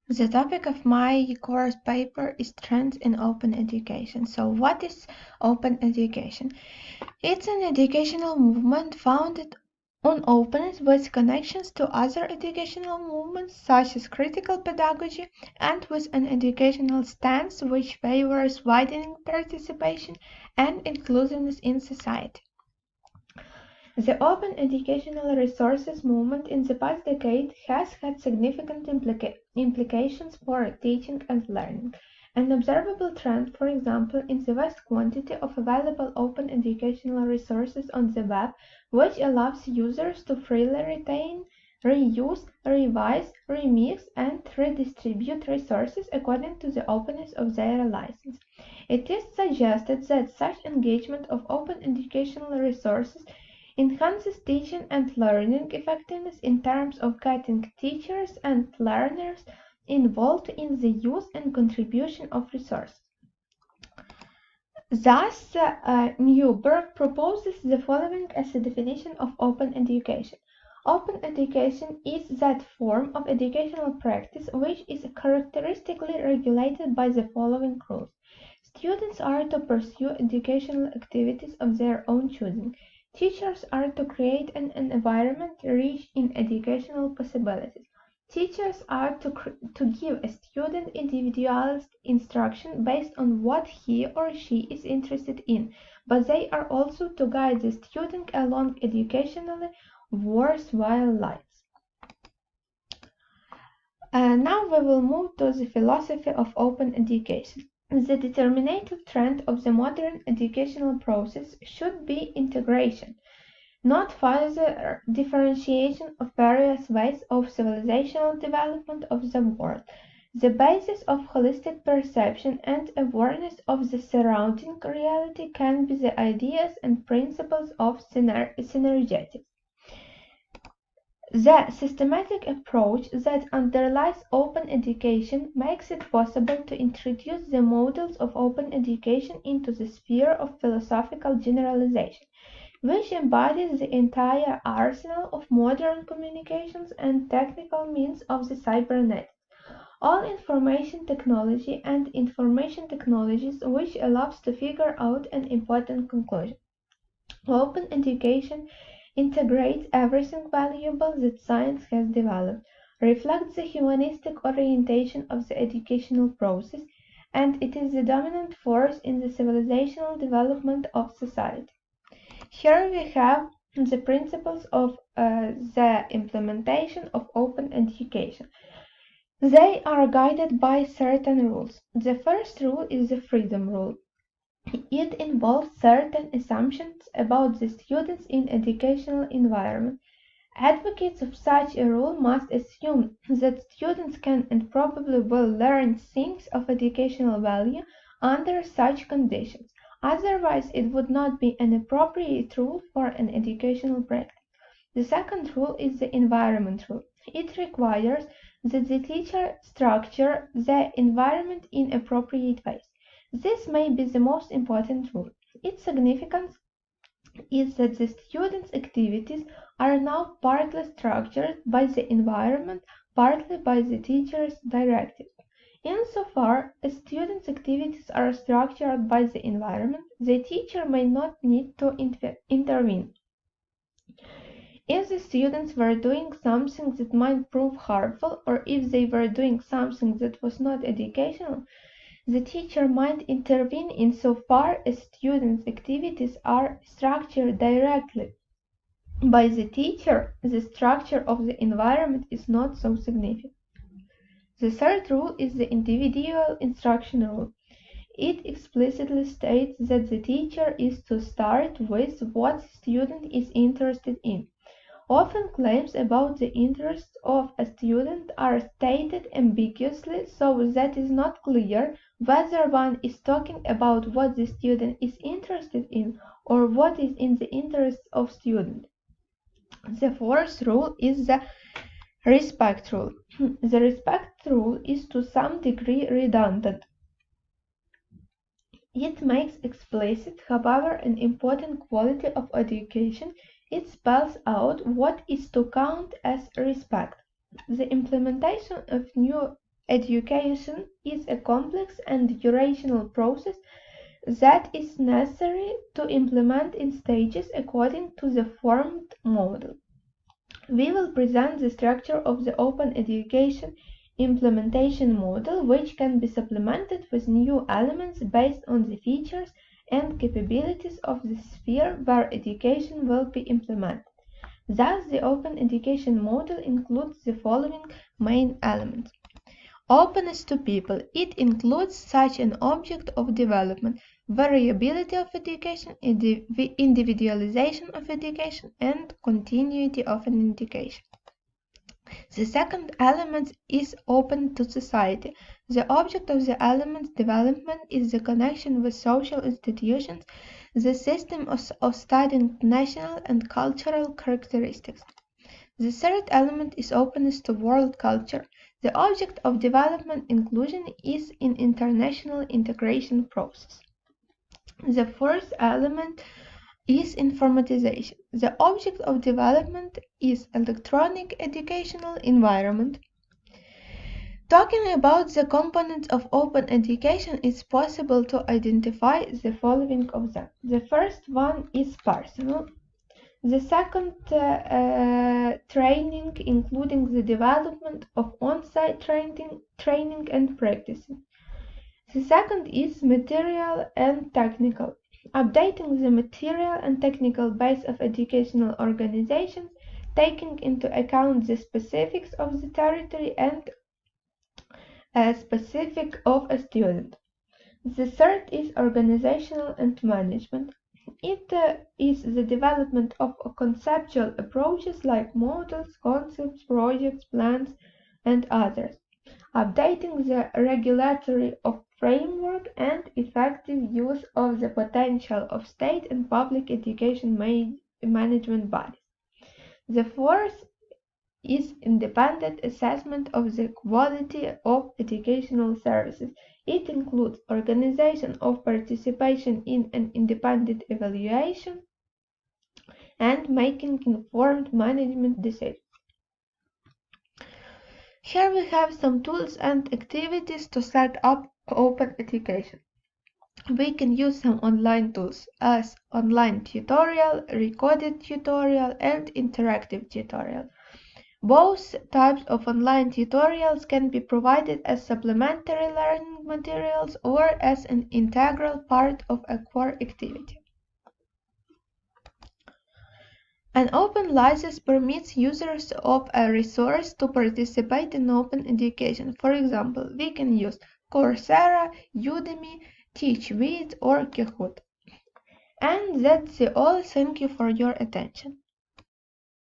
The topic of my course paper is trends in open education. So what is open education? It's an educational movement founded on openness with connections to other educational movements such as critical pedagogy and with an educational stance which favors widening participation and inclusiveness in society. The open educational resources movement in the past decade has had significant implications for teaching and learning. An observable trend, for example, in the vast quantity of available open educational resources on the web, which allows users to freely retain, reuse, revise, remix, and redistribute resources according to the openness of their license. It is suggested that such engagement of open educational resources enhances teaching and learning effectiveness in terms of getting teachers and learners involved in the use and contribution of resources. Thus, Newberg proposes the following as a definition of open education. Open education is that form of educational practice which is characteristically regulated by the following rules. Students are to pursue educational activities of their own choosing. Teachers are to create an environment rich in educational possibilities. Teachers are to give a student individualized instruction based on what he or she is interested in, but they are also to guide the student along educationally worthwhile lines. Now we will move to the philosophy of open education. The determinative trend of the modern educational process should be integration, not further differentiation of various ways of civilizational development of the world. The basis of holistic perception and awareness of the surrounding reality can be the ideas and principles of synergetics. The systematic approach that underlies open education makes it possible to introduce the models of open education into the sphere of philosophical generalization, which embodies the entire arsenal of modern communications and technical means of the cybernet. All information technology and information technologies which allows to figure out an important conclusion. Open education integrates everything valuable that science has developed, reflects the humanistic orientation of the educational process, and it is the dominant force in the civilizational development of society. Here we have the principles of the implementation of open education. They are guided by certain rules. The first rule is the freedom rule. It involves certain assumptions about the students in educational environment. Advocates of such a rule must assume that students can and probably will learn things of educational value under such conditions. Otherwise, it would not be an appropriate rule for an educational practice. The second rule is the environment rule. It requires that the teacher structure the environment in appropriate ways. This may be the most important rule. Its significance is that the students' activities are now partly structured by the environment, partly by the teacher's directives. Insofar as students' activities are structured by the environment, the teacher may not need to intervene. If the students were doing something that might prove harmful, or if they were doing something that was not educational, the teacher might intervene insofar as students' activities are structured directly by the teacher. The structure of the environment is not so significant. The third rule is the individual instruction rule. It explicitly states that the teacher is to start with what the student is interested in. Often claims about the interests of a student are stated ambiguously, so that it is not clear whether one is talking about what the student is interested in or what is in the interests of student. The fourth rule is the respect rule. The respect rule is to some degree redundant. It makes explicit, however, an important quality of education. It spells out what is to count as respect. The implementation of new Education is a complex and durational process that is necessary to implement in stages according to the formed model. We will present the structure of the open education implementation model, which can be supplemented with new elements based on the features and capabilities of the sphere where education will be implemented. Thus, the open education model includes the following main elements. Openness to people. It includes such an object of development, variability of education, individualization of education, and continuity of an education. The second element is open to society. The object of the element's development is the connection with social institutions, the system of studying national and cultural characteristics. The third element is openness to world culture. The object of development inclusion is an international integration process. The fourth element is informatization. The object of development is electronic educational environment. Talking about the components of open education, it's possible to identify the following of them. The first one is personal. The second, training, including the development of on-site training and practicing. The second is material and technical, updating the material and technical base of educational organizations, taking into account the specifics of the territory and specific of a student. The third is organizational and management. It is the development of conceptual approaches like models, concepts, projects, plans, and others, updating the regulatory framework and effective use of the potential of state and public education management bodies. The fourth is independent assessment of the quality of educational services. It includes organization of participation in an independent evaluation and making informed management decisions. Here we have some tools and activities to set up open education. We can use some online tools as online tutorial, recorded tutorial, and interactive tutorial. Both types of online tutorials can be provided as supplementary learning materials or as an integral part of a core activity. An open license permits users of a resource to participate in open education. For example, we can use Coursera, Udemy, TeachWith, or Kahoot. And that's all. Thank you for your attention.